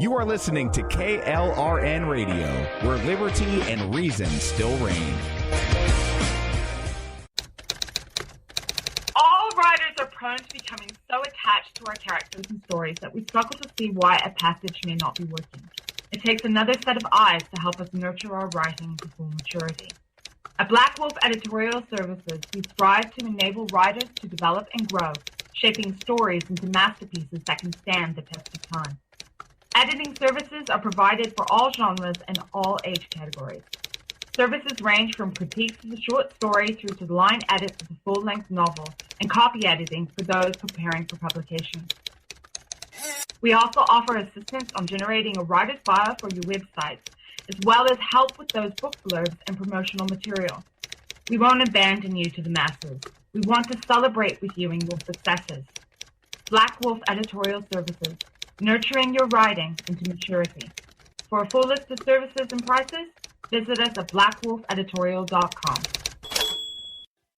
You are listening to KLRN Radio, where liberty and reason still reign. All writers are prone to becoming so attached to our characters and stories that we struggle to see why a passage may not be working. It takes another set of eyes to help us nurture our writing to full maturity. At Black Wolf Editorial Services, we strive to enable writers to develop and grow, shaping stories into masterpieces that can stand the test of time. Editing services are provided for all genres and all age categories. Services range from critiques of the short story through to the line edits of the full-length novel and copy editing for those preparing for publication. We also offer assistance on generating a writer's bio for your websites, as well as help with those book blurbs and promotional material. We won't abandon you to the masses. We want to celebrate with you in your successes. Black Wolf Editorial Services, nurturing your writing into maturity. For a full list of services and prices, visit us at blackwolfeditorial.com.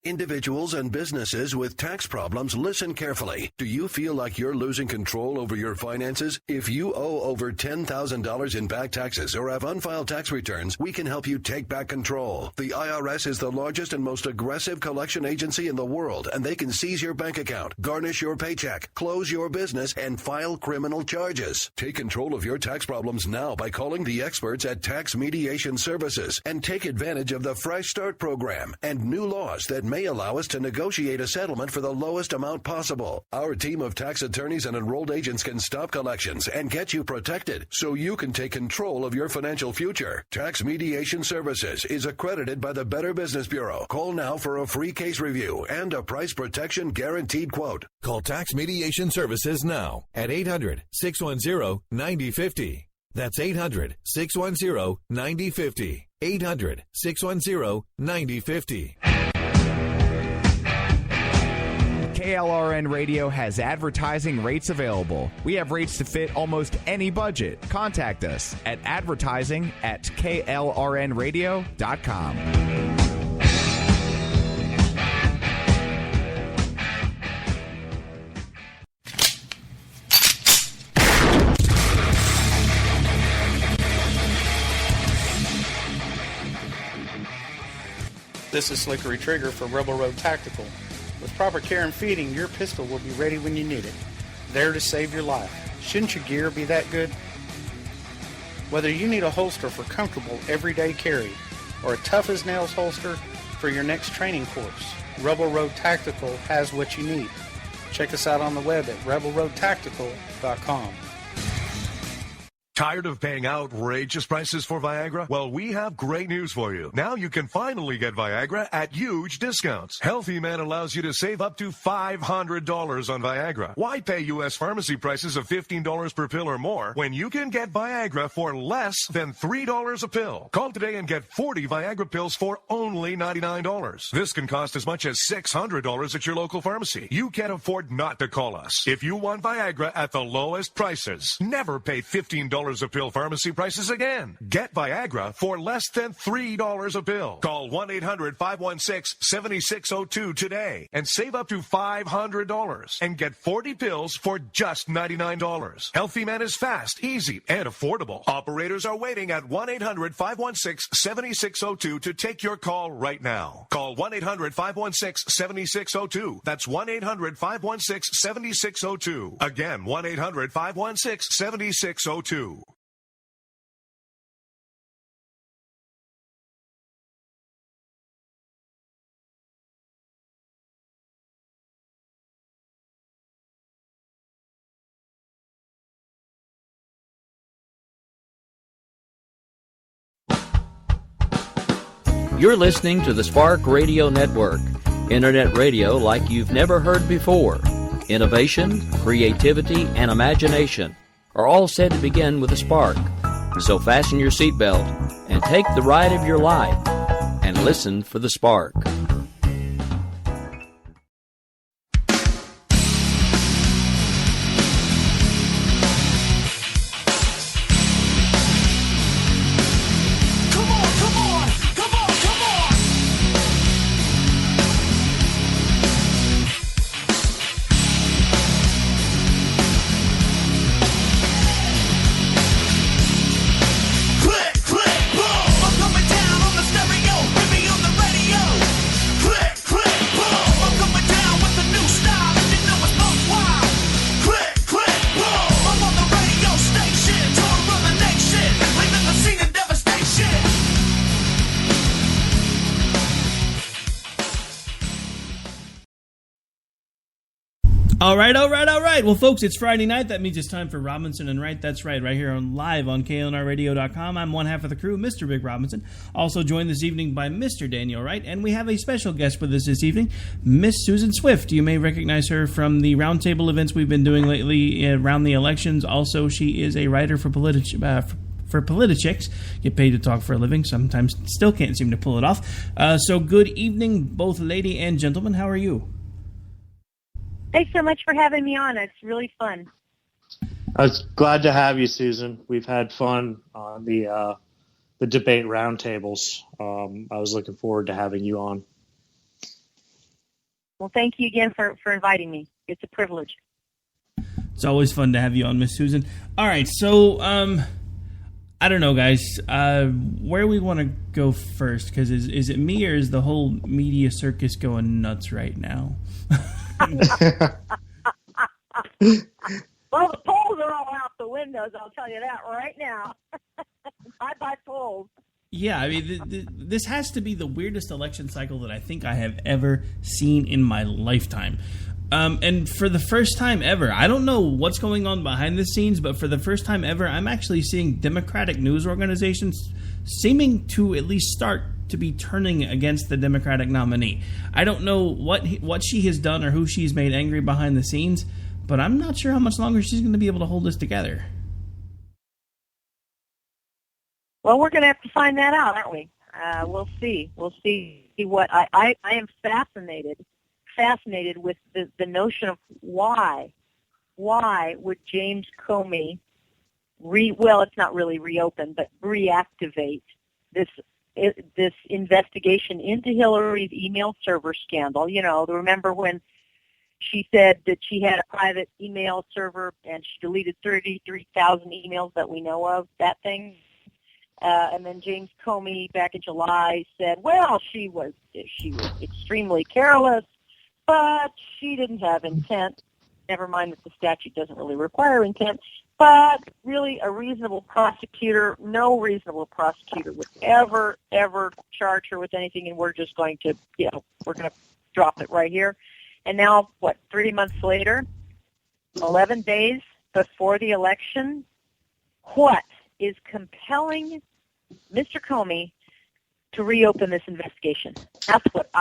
Individuals and businesses with tax problems, listen carefully. Do you feel like you're losing control over your finances? If you owe over $10,000 in back taxes or have unfiled tax returns, we can help you take back control. The IRS is the largest and most aggressive collection agency in the world, and they can seize your bank account, garnish your paycheck, close your business, and file criminal charges. Take control of your tax problems now by calling the experts at Tax Mediation Services and take advantage of the Fresh Start program and new laws that may allow us to negotiate a settlement for the lowest amount possible. Our team of tax attorneys and enrolled agents can stop collections and get you protected so you can take control of your financial future. Tax Mediation Services is accredited by the Better Business Bureau. Call now for a free case review and a price protection guaranteed quote. Call Tax Mediation Services now at 800-610-9050. That's 800-610-9050. 800-610-9050. KLRN Radio has advertising rates available. We have rates to fit almost any budget. Contact us at advertising@klrnradio.com. This is Slickery Trigger for Rebel Road Tactical. With proper care and feeding, your pistol will be ready when you need it, there to save your life. Shouldn't your gear be that good? Whether you need a holster for comfortable everyday carry or a tough-as-nails holster for your next training course, Rebel Road Tactical has what you need. Check us out on the web at rebelroadtactical.com. Tired of paying outrageous prices for Viagra? Well, we have great news for you. Now you can finally get Viagra at huge discounts. Healthy Man allows you to save up to $500 on Viagra. Why pay U.S. pharmacy prices of $15 per pill or more when you can get Viagra for less than $3 a pill? Call today and get 40 Viagra pills for only $99. This can cost as much as $600 at your local pharmacy. You can't afford not to call us. If you want Viagra at the lowest prices, never pay $15 a pill pharmacy prices again. Get Viagra for less than $3 a pill. Call 1-800-516-7602 today and save up to $500 and get 40 pills for just $99. Healthy Man is fast, easy, and affordable. Operators are waiting at 1-800-516-7602 to take your call right now. Call 1-800-516-7602. That's 1-800-516-7602. Again, 1-800-516-7602. You're listening to the Spark Radio Network, internet radio like you've never heard before. Innovation, creativity, and imagination are all said to begin with a spark. So fasten your seatbelt and take the ride of your life and listen for the spark. All right. Well, folks, it's Friday night. That means it's time for Robinson and Wright. That's right here live on KLNRradio.com. I'm one half of the crew, Mr. Big Robinson. Also joined this evening by Mr. Daniel Wright. And we have a special guest with us this evening, Miss Susan Swift. You may recognize her from the roundtable events we've been doing lately around the elections. Also, she is a writer for Politichicks. Get paid to talk for a living. Sometimes still can't seem to pull it off. So good evening, both lady and gentlemen. How are you? Thanks so much for having me on. It's really fun. I was glad to have you, Susan. We've had fun on the debate roundtables. I was looking forward to having you on. Well, thank you again for inviting me. It's a privilege. It's always fun to have you on, Miss Susan. All right, so I don't know, guys. Where we want to go first? Because is it me or is the whole media circus going nuts right now? Well, the polls are all out the windows, I'll tell you that right now. Bye-bye polls. Yeah, I mean, this has to be the weirdest election cycle that I think I have ever seen in my lifetime. And for the first time ever, I don't know what's going on behind the scenes, but for the first time ever, I'm actually seeing Democratic news organizations seeming to at least start to be turning against the Democratic nominee. I don't know what she has done or who she's made angry behind the scenes, but I'm not sure how much longer she's going to be able to hold this together. Well, we're going to have to find that out, aren't we? We'll see. We'll see what I am fascinated with the notion of why would James Comey it's not really reopen, but reactivate this investigation into Hillary's email server scandal. You know, remember when she said that she had a private email server and she deleted 33,000 emails that we know of, that thing? And then James Comey back in July said, well, she was extremely careless, but she didn't have intent. Never mind that the statute doesn't really require intent. But really, no reasonable prosecutor would ever charge her with anything, and we're just going to, we're going to drop it right here. And now, 3 months later, 11 days before the election, what is compelling Mr. Comey to reopen this investigation? That's what's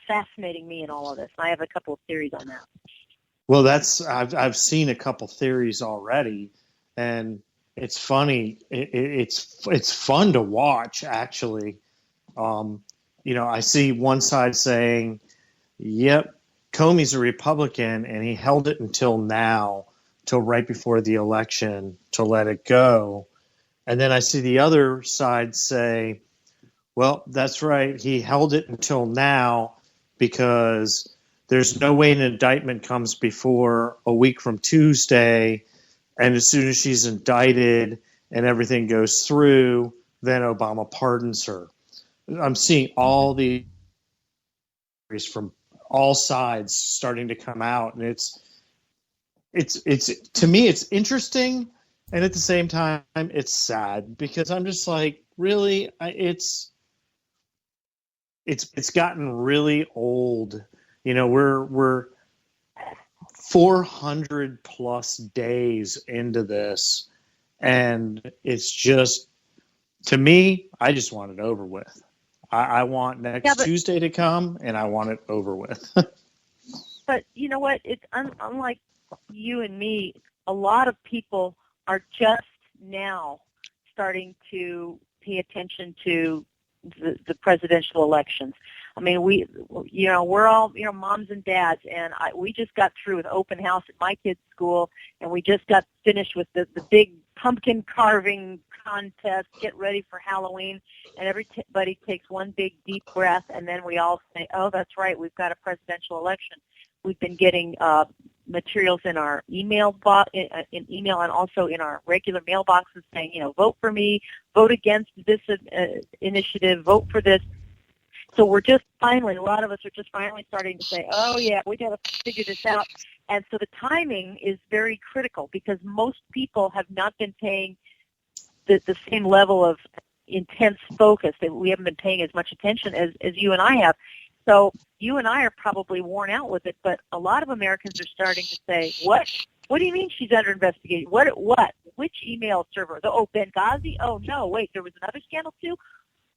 fascinating me in all of this. I have a couple of theories on that. Well, I've seen a couple theories already, and it's funny. It's fun to watch, actually. I see one side saying, "Yep, Comey's a Republican, and he held it until now, till right before the election, to let it go." And then I see the other side say, "Well, that's right. He held it until now because there's no way an indictment comes before a week from Tuesday, and as soon as she's indicted and everything goes through, then Obama pardons her." I'm seeing all the from all sides starting to come out, and it's to me it's interesting, and at the same time it's sad because I'm just like, really, it's gotten really old. We're 400 plus days into this, and it's just, to me, I just want it over with. I want next Tuesday to come, and I want it over with. But you know what? It's unlike you and me. A lot of people are just now starting to pay attention to the presidential elections. I mean, we're all, moms and dads, and we just got through with open house at my kids' school, and we just got finished with the big pumpkin carving contest, get ready for Halloween, and everybody takes one big deep breath, and then we all say, oh, that's right, we've got a presidential election. We've been getting materials in our email in email and also in our regular mailboxes saying, vote for me, vote against this initiative, vote for this. So we're just finally, a lot of us are just finally starting to say, oh, yeah, we got to figure this out. And so the timing is very critical because most people have not been paying the same level of intense focus. That we haven't been paying as much attention as you and I have. So you and I are probably worn out with it, but a lot of Americans are starting to say, what? What do you mean she's under investigation? What? Which email server? Benghazi? Oh, no, wait, there was another scandal too?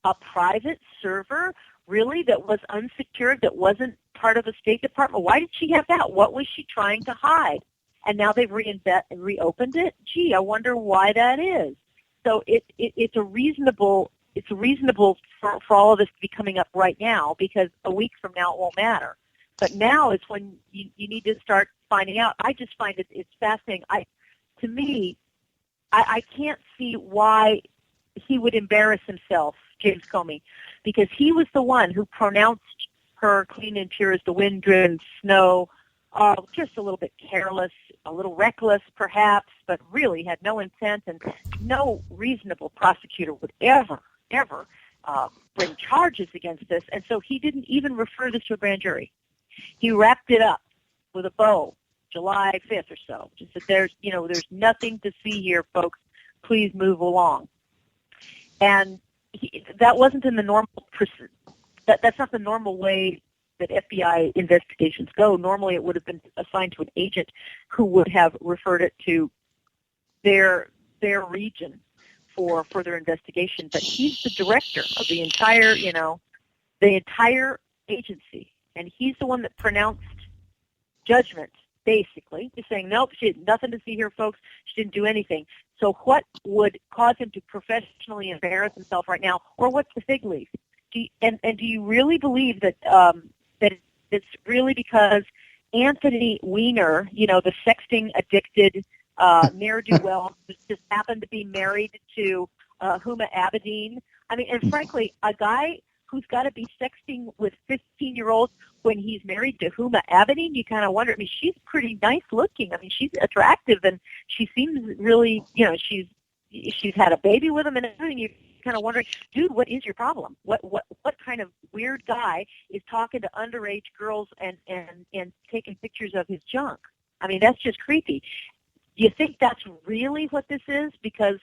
A private server? Really? That was unsecured, that wasn't part of the State Department? Why did she have that? What was she trying to hide? And now they've reopened it? Gee, I wonder why that is. So it's reasonable for all of this to be coming up right now, because a week from now it won't matter. But now is when you need to start finding out. I just find it's fascinating. To me, I can't see why he would embarrass himself, James Comey, because he was the one who pronounced her clean and pure as the wind-driven snow, just a little bit careless, a little reckless perhaps, but really had no intent, and no reasonable prosecutor would ever bring charges against this. And so he didn't even refer this to a grand jury. He wrapped it up with a bow, July 5th or so. Just that there's nothing to see here, folks. Please move along. And that wasn't in the normal. That's not the normal way that FBI investigations go. Normally, it would have been assigned to an agent who would have referred it to their region for further investigation. But he's the director of the entire agency, and he's the one that pronounced judgment, basically, just saying, nope, she had nothing to see here, folks. She didn't do anything. So what would cause him to professionally embarrass himself right now, or what's the fig leaf? Do you really believe that that it's really because Anthony Weiner, the sexting addicted ne'er-do-well, just happened to be married to Huma Abedin? I mean, and frankly, a guy who's got to be sexting with 15-year-olds when he's married to Huma Abedin, you kind of wonder. I mean, she's pretty nice looking. I mean, she's attractive, and she seems really, she's had a baby with him and everything. You kind of wondering, dude, what is your problem? What kind of weird guy is talking to underage girls and taking pictures of his junk? I mean, that's just creepy. Do you think that's really what this is? Because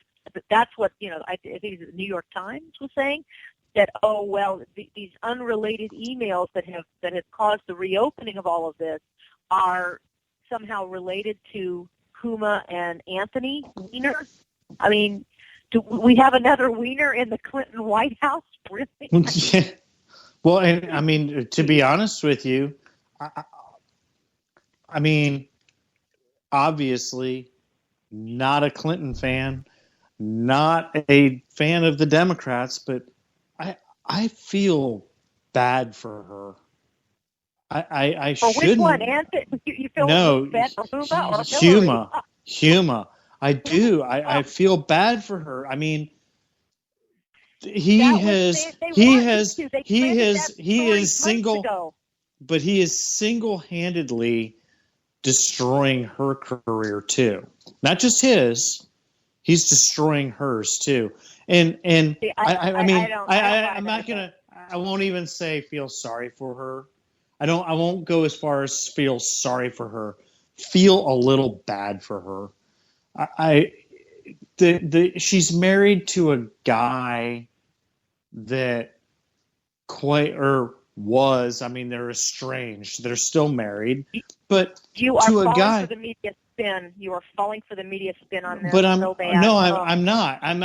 that's what, I think the New York Times was saying, that, these unrelated emails that have caused the reopening of all of this are somehow related to Huma and Anthony Weiner. I mean, do we have another Weiner in the Clinton White House? Really? Yeah. Well, and I mean, to be honest with you, I mean, obviously not a Clinton fan, not a fan of the Democrats, but I feel bad for her. I shouldn't. Which one, Anthony? You feel bad for Huma or Hillary? Huma. I do. I feel bad for her. I mean, he is single-handedly destroying her career too. Not just his. He's destroying hers too. And I won't even say feel sorry for her. I won't go as far as feel sorry for her. Feel a little bad for her. She's married to a guy that was. I mean, they're estranged. They're still married, but you are to a guy. For the media spin. You are falling for the media spin on this. But I'm so bad. no, I'm not. I'm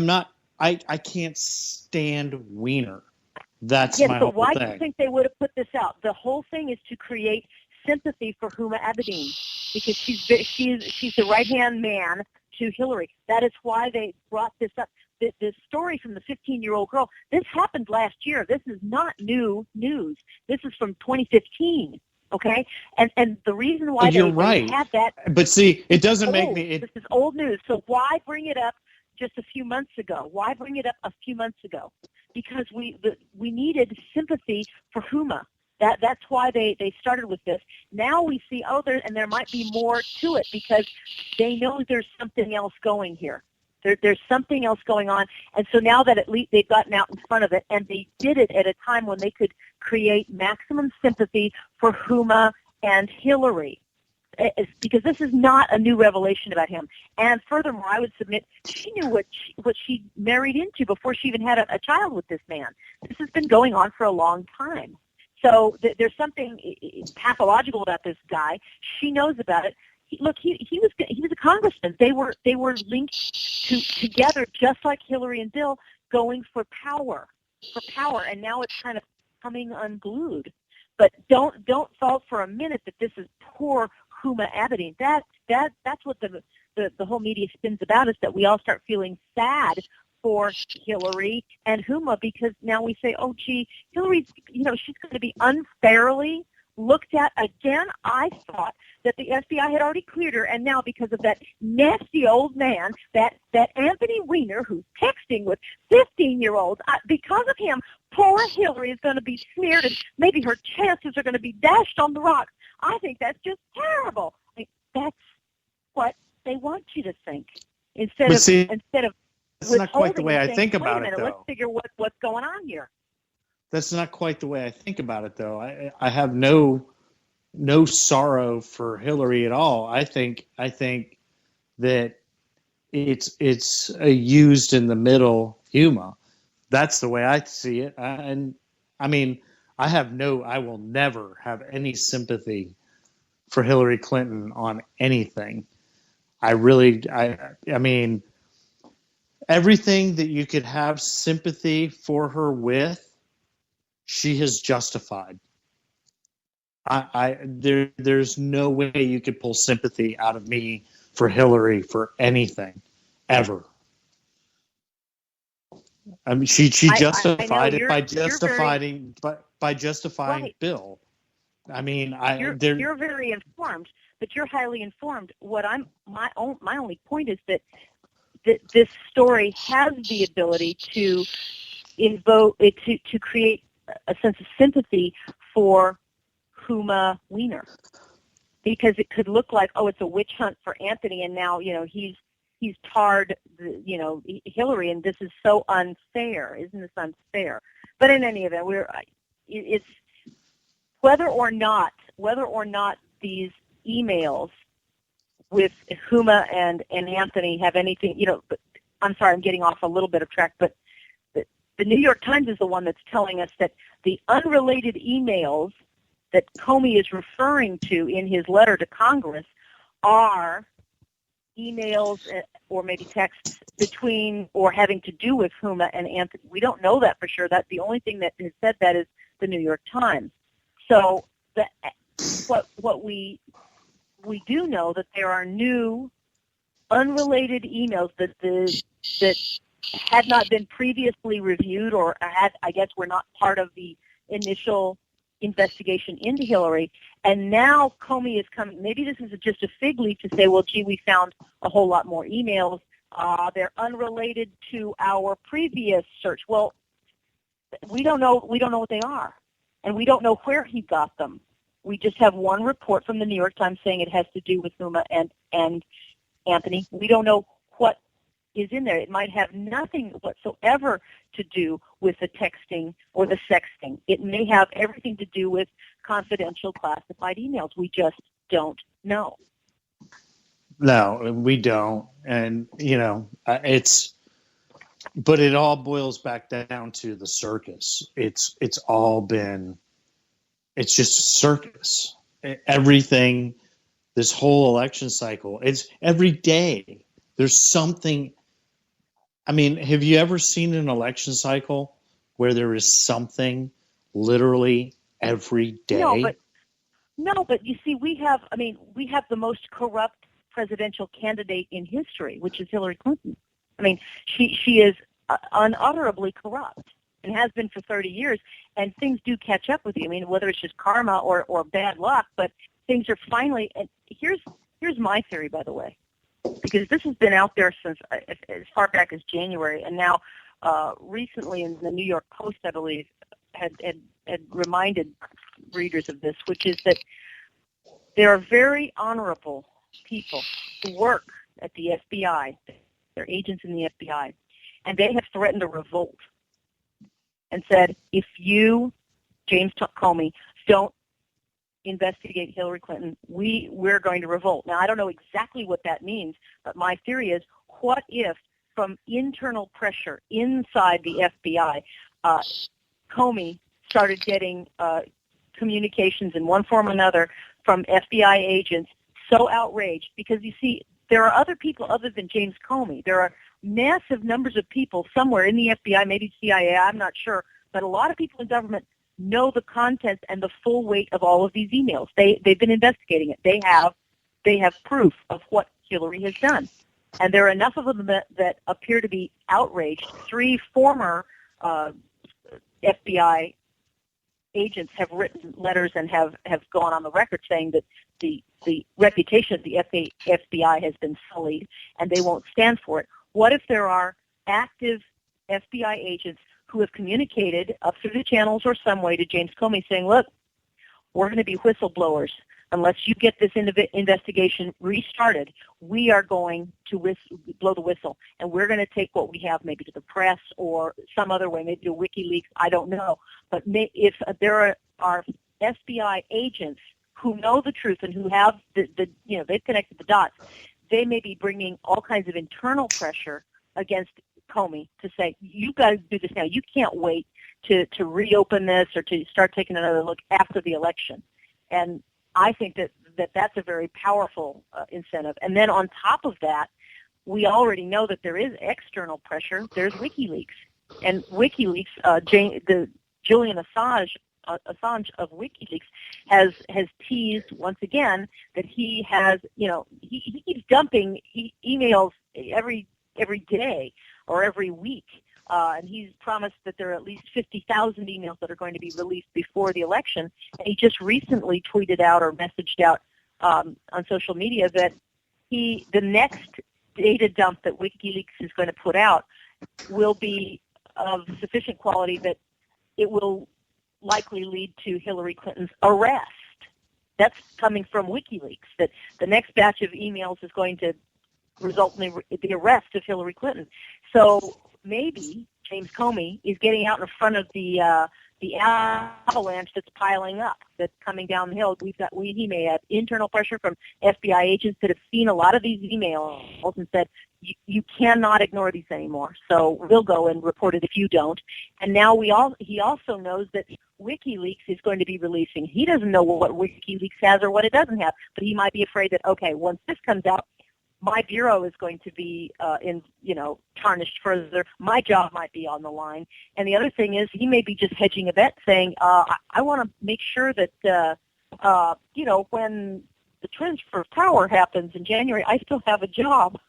not. I can't stand Weiner. That's my whole but why thing. do you think they would have put this out? The whole thing is to create sympathy for Huma Abedin, because she's the right-hand man to Hillary. That is why they brought this up. This story from the 15-year-old girl, this happened last year. This is not new news. This is from 2015, okay? And the reason why you're they right. had that... But see, it doesn't make me... This is old news. So why bring it up just a few months ago? Why bring it up a few months ago? Because we needed sympathy for Huma. That's why they started with this. Now we see, there might be more to it, because they know there's something else going here. There's something else going on. And so now that at least they've gotten out in front of it, and they did it at a time when they could create maximum sympathy for Huma and Hillary. because this is not a new revelation about him. And furthermore, I would submit she knew what she married into before she even had a child with this man. This has been going on for a long time. So there's something pathological about this guy. She knows about it. He was a congressman. They were linked together, just like Hillary and Bill, going for power, and now it's kind of coming unglued. But don't fall for a minute that this is poor Huma Abedin. That's what the whole media spins about, is that we all start feeling sad for Hillary and Huma, because now we say, oh gee, Hillary's, she's going to be unfairly looked at again. I thought that the FBI had already cleared her, and now because of that nasty old man, that Anthony Weiner, who's texting with 15-year-olds, because of him, poor Hillary is going to be smeared, and maybe her chances are going to be dashed on the rocks. I think that's just terrible. That's what they want you to think, instead of. That's not quite the way I think about it, though. Let's figure what's going on here. That's not quite the way I think about it, though. I have no sorrow for Hillary at all. I think that it's a used in the middle Huma. That's the way I see it. And I mean, I will never have any sympathy for Hillary Clinton on anything. I mean, everything that you could have sympathy for her with, she has justified. There's no way you could pull sympathy out of me for Hillary for anything, ever. I mean, she justified it by justifying right. Bill. I mean, you're very informed, but you're highly informed. My only point is that this story has the ability to create a sense of sympathy for Huma Weiner, because it could look like, oh, it's a witch hunt for Anthony, and now he's tarred Hillary, and this is so unfair. Isn't this unfair? But in any event, it's whether or not these emails with Huma and Anthony have anything, but I'm sorry, I'm getting off a little bit of track, but the New York Times is the one that's telling us that the unrelated emails that Comey is referring to in his letter to Congress are emails or maybe texts between or having to do with Huma and Anthony. We don't know that for sure. That the only thing that has said that is the New York Times. So what we do know that there are new unrelated emails that had not been previously reviewed or were not part of the initial investigation into Hillary. And now Comey is coming. Maybe this is just a fig leaf to say, well, gee, we found a whole lot more emails. They're unrelated to our previous search. Well, we don't know what they are, and we don't know where he got them. We just have one report from the New York Times saying it has to do with Huma and Anthony. We don't know what is in there. It might have nothing whatsoever to do with the texting or the sexting. It may have everything to do with confidential classified emails. We just don't know. No, we don't. And, but it all boils back down to the circus. It's just a circus. Everything, this whole election cycle, it's every day. There's something. I mean, have you ever seen an election cycle where there is something literally every day? No, but you see, we have the most corrupt presidential candidate in history, which is Hillary Clinton. I mean, she is unutterably corrupt and has been for 30 years, and things do catch up with you. I mean, whether it's just karma or bad luck, but things are finally. And here's my theory, by the way, because this has been out there since as far back as January, and now recently in the New York Post, I believe, had reminded readers of this, which is that there are very honorable people who work at the FBI. They're agents in the FBI, and they have threatened a revolt and said, if you, James Comey, don't investigate Hillary Clinton, we're going to revolt. Now, I don't know exactly what that means, but my theory is, what if from internal pressure inside the FBI, Comey started getting communications in one form or another from FBI agents so outraged? Because, you see, there are other people other than James Comey. There are massive numbers of people somewhere in the FBI, maybe CIA, I'm not sure, but a lot of people in government know the contents and the full weight of all of these emails. They've been investigating it. They have proof of what Hillary has done. And there are enough of them that appear to be outraged. 3 former FBI agents have written letters and have gone on the record saying that the reputation of the FBI has been sullied and they won't stand for it. What if there are active FBI agents who have communicated up through the channels or some way to James Comey saying, look, we're going to be whistleblowers. Unless you get this investigation restarted, we are going to blow the whistle, and we're going to take what we have maybe to the press or some other way, maybe to WikiLeaks, I don't know. But if there are FBI agents who know the truth and who have they've connected the dots, they may be bringing all kinds of internal pressure against Comey to say, you guys do this now. You can't wait to reopen this or to start taking another look after the election. And I think that's a very powerful incentive. And then on top of that, we already know that there is external pressure. There's WikiLeaks. And WikiLeaks, the Julian Assange of WikiLeaks has teased once again that he has, he keeps dumping emails every day or every week. And he's promised that there are at least 50,000 emails that are going to be released before the election. And he just recently tweeted out or messaged out on social media that the next data dump that WikiLeaks is going to put out will be of sufficient quality that it will likely lead to Hillary Clinton's arrest. That's coming from WikiLeaks, that the next batch of emails is going to result in the arrest of Hillary Clinton. So maybe James Comey is getting out in front of the avalanche that's piling up, that's coming down the hill. He may have internal pressure from FBI agents that have seen a lot of these emails and said, you cannot ignore these anymore. So we'll go and report it if you don't. And now he also knows that WikiLeaks is going to be releasing. He doesn't know what WikiLeaks has or what it doesn't have, but he might be afraid that, okay, once this comes out, my bureau is going to be tarnished further. My job might be on the line. And the other thing is, he may be just hedging a bet, saying, I want to make sure that when the transfer of power happens in January, I still have a job.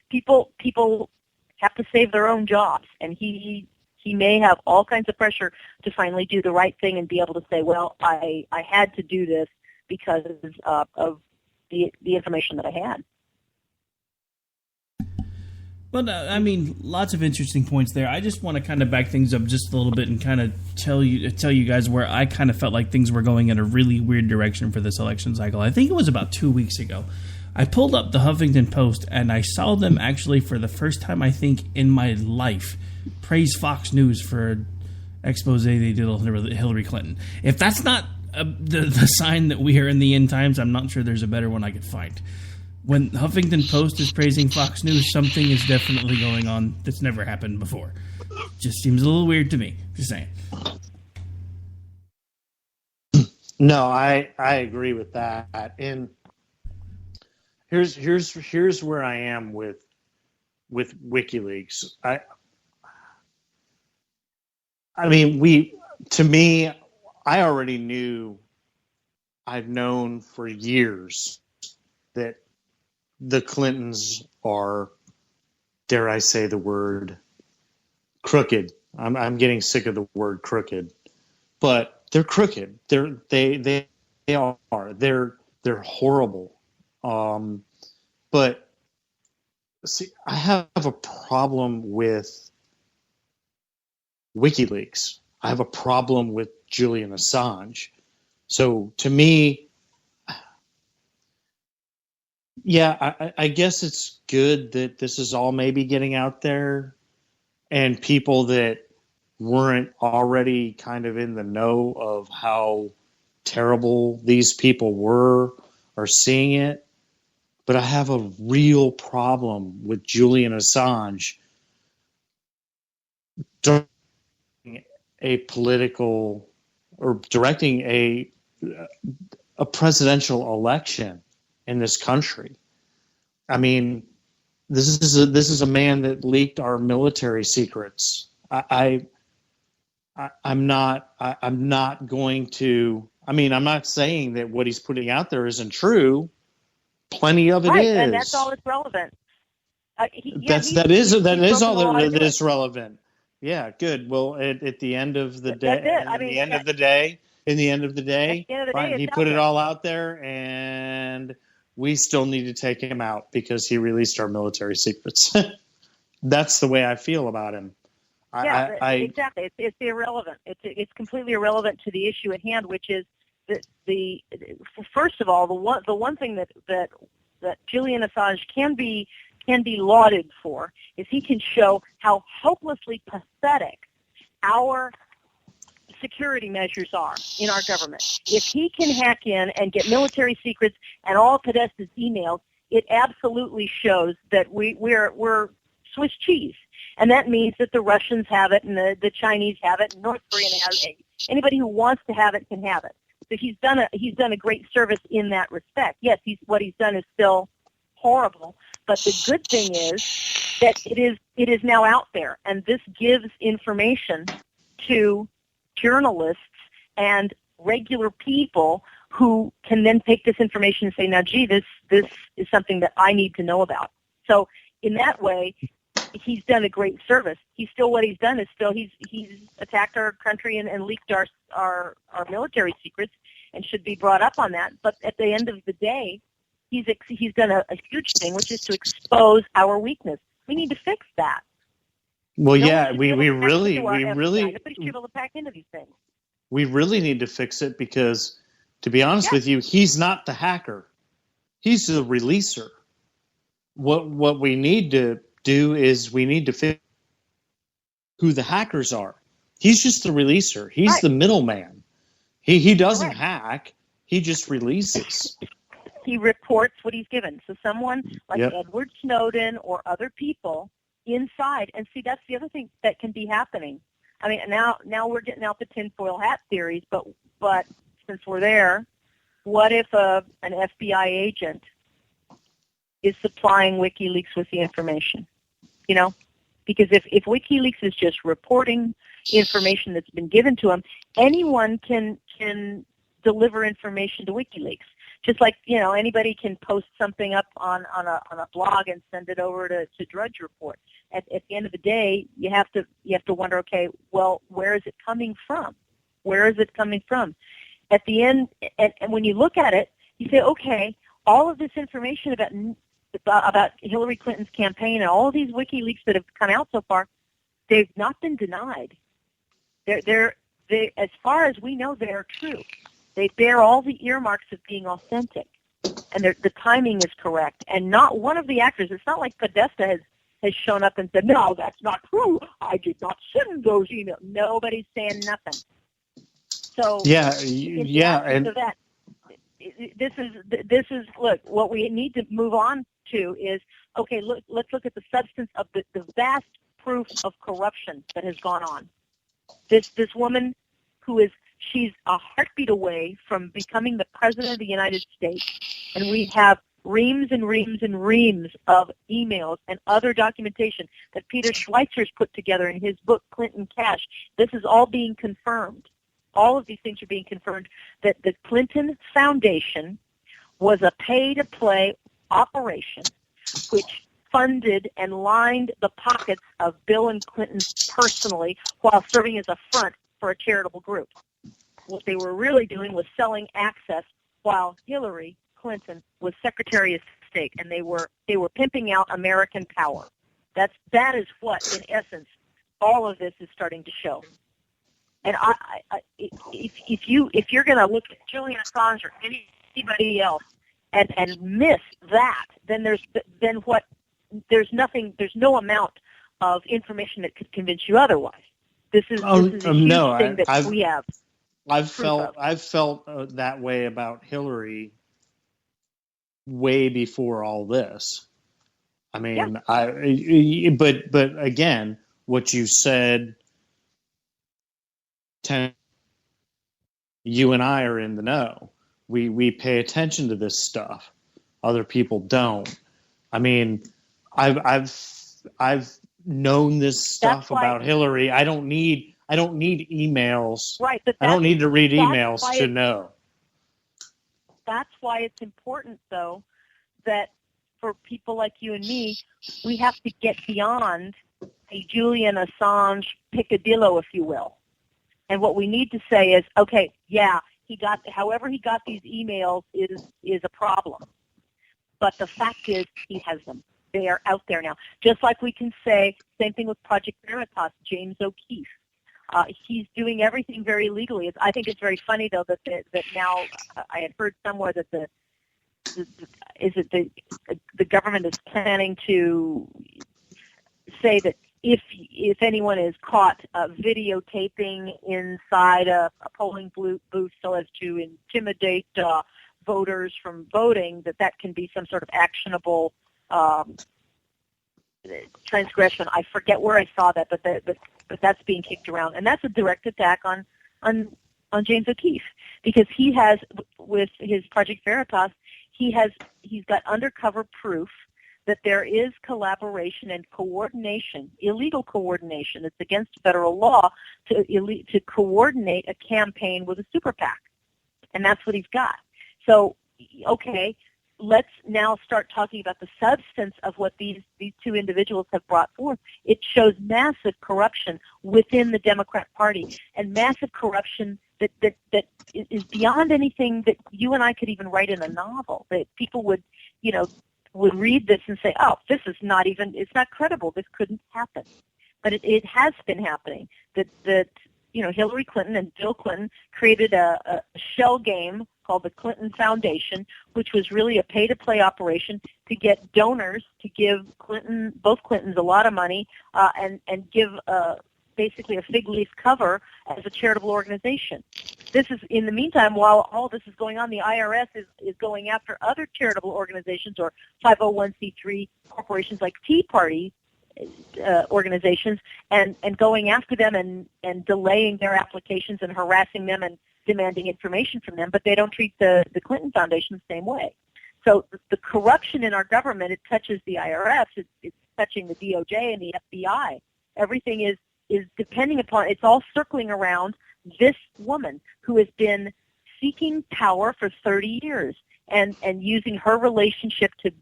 People have to save their own jobs, and he may have all kinds of pressure to finally do the right thing and be able to say, well, I had to do this because of the information that I had. Well, lots of interesting points there. I just want to kind of back things up just a little bit and kind of tell you guys where I kind of felt like things were going in a really weird direction for this election cycle. I think it was about 2 weeks ago. I pulled up the Huffington Post, and I saw them actually for the first time, I think, in my life, praise Fox News for an expose they did on Hillary Clinton. If that's not the sign that we are in the end times, I'm not sure there's a better one I could find. When Huffington Post is praising Fox News, something is definitely going on that's never happened before. Just seems a little weird to me. Just saying. No, I agree with that. And here's where I am with WikiLeaks. I already knew, I've known for years that the Clintons are, dare I say the word, crooked. I'm getting sick of the word crooked, but they're crooked. They are. They're horrible. But see, I have a problem with WikiLeaks. I have a problem with Julian Assange. So to me, yeah, I guess it's good that this is all maybe getting out there, and people that weren't already kind of in the know of how terrible these people were or seeing it. But I have a real problem with Julian Assange directing a political or directing a presidential election in this country. I mean, this is a man that leaked our military secrets. I'm not going to. I mean, I'm not saying that what he's putting out there isn't true. Plenty of it is, and that's all that's relevant. That is all that is relevant. Yeah, good. Well, at the end of the day, in the end of the day, fine, he put it all out there, and we still need to take him out because he released our military secrets. That's the way I feel about him. Exactly. It's irrelevant. It's completely irrelevant to the issue at hand, which is the first of all, the one thing that Julian Assange can be lauded for is he can show how hopelessly pathetic our security measures are in our government. If he can hack in and get military secrets and all Podesta's emails, it absolutely shows that we're Swiss cheese. And that means that the Russians have it, and the Chinese have it, and North Korean has it. Anybody who wants to have it can have it. So he's done a great service in that respect. Yes, what he's done is still horrible, but the good thing is that it is now out there, and this gives information to journalists and regular people who can then take this information and say, now, gee, this is something that I need to know about. So in that way, he's done a great service. What he's done is he's attacked our country and leaked our military secrets and should be brought up on that. But at the end of the day, he's done a huge thing, which is to expose our weakness. We need to fix that. Well, Nobody's able to pack into these things. We really need to fix it because, to be honest with you, he's not the hacker. He's the releaser. What we need to do is we need to figure who the hackers are. He's just the releaser. He's the middleman. He doesn't hack. He just releases. He reports what he's given. So someone like Edward Snowden or other people inside, and see, that's the other thing that can be happening. I mean, now we're getting out the tinfoil hat theories, but since we're there, what if an FBI agent is supplying WikiLeaks with the information? You know, because if WikiLeaks is just reporting information that's been given to them, anyone can deliver information to WikiLeaks. Just like, you know, anybody can post something up on a blog and send it over to Drudge Report. At the end of the day, you have to wonder, okay, well, where is it coming from? Where is it coming from? At the end, and when you look at it, you say, okay, all of this information about Hillary Clinton's campaign and all of these WikiLeaks that have come out so far, they've not been denied. They, as far as we know, they are true. They bear all the earmarks of being authentic, and the timing is correct. And not one of the actors, it's not like Podesta has shown up and said, no, that's not true. I did not send those emails. Nobody's saying nothing. So and that, this is look, what we need to move on to is, okay, let's look at the substance of the vast proof of corruption that has gone on. This woman she's a heartbeat away from becoming the President of the United States, and we have reams and reams and reams of emails and other documentation that Peter Schweitzer's put together in his book, Clinton Cash. This is all being confirmed. All of these things are being confirmed, that the Clinton Foundation was a pay-to-play operation which funded and lined the pockets of Bill and Clinton personally while serving as a front for a charitable group. What they were really doing was selling access while Hillary Clinton was Secretary of State, and they were pimping out American power. That is what, in essence, all of this is starting to show. And if you're going to look at Julian Assange or anybody else and miss that, then there's no amount of information that could convince you otherwise. This is a huge thing that we have. I've felt that way about Hillary way before all this. I mean, but again, what you said, you and I are in the know. We pay attention to this stuff. Other people don't. I mean, I've known this stuff about Hillary. I don't need emails. Right, but I don't need to read emails to know. That's why it's important, though, that for people like you and me, we have to get beyond a Julian Assange picadillo, if you will. And what we need to say is, okay, yeah, however he got these emails is a problem. But the fact is, he has them. They are out there now. just like we can say, same thing with Project Veritas, James O'Keefe. He's doing everything very legally. I think it's very funny, though, that now I had heard somewhere that the government is planning to say that if anyone is caught videotaping inside a polling booth so as to intimidate voters from voting, that can be some sort of actionable transgression. I forget where I saw that, but that's being kicked around, and that's a direct attack on James O'Keefe, because he has, with his Project Veritas, he's got undercover proof that there is collaboration and coordination, illegal coordination. It's against federal law to coordinate a campaign with a super PAC, and that's what he's got. So, okay, let's now start talking about the substance of what these two individuals have brought forth. It shows massive corruption within the Democrat Party, and massive corruption that is beyond anything that you and I could even write in a novel. That people would read this and say, oh, this is not even, it's not credible. This couldn't happen. But it has been happening. That Hillary Clinton and Bill Clinton created a shell game called the Clinton Foundation, which was really a pay-to-play operation to get donors to give both Clintons a lot of money and give basically a fig leaf cover as a charitable organization. This is, in the meantime, while all this is going on, the IRS is going after other charitable organizations or 501c3 corporations like Tea Party organizations and going after them and delaying their applications and harassing them and demanding information from them, but they don't treat the Clinton Foundation the same way. So the corruption in our government, it touches the IRS, it's touching the DOJ and the FBI. Everything is depending upon, it's all circling around this woman who has been seeking power for 30 years and using her relationship to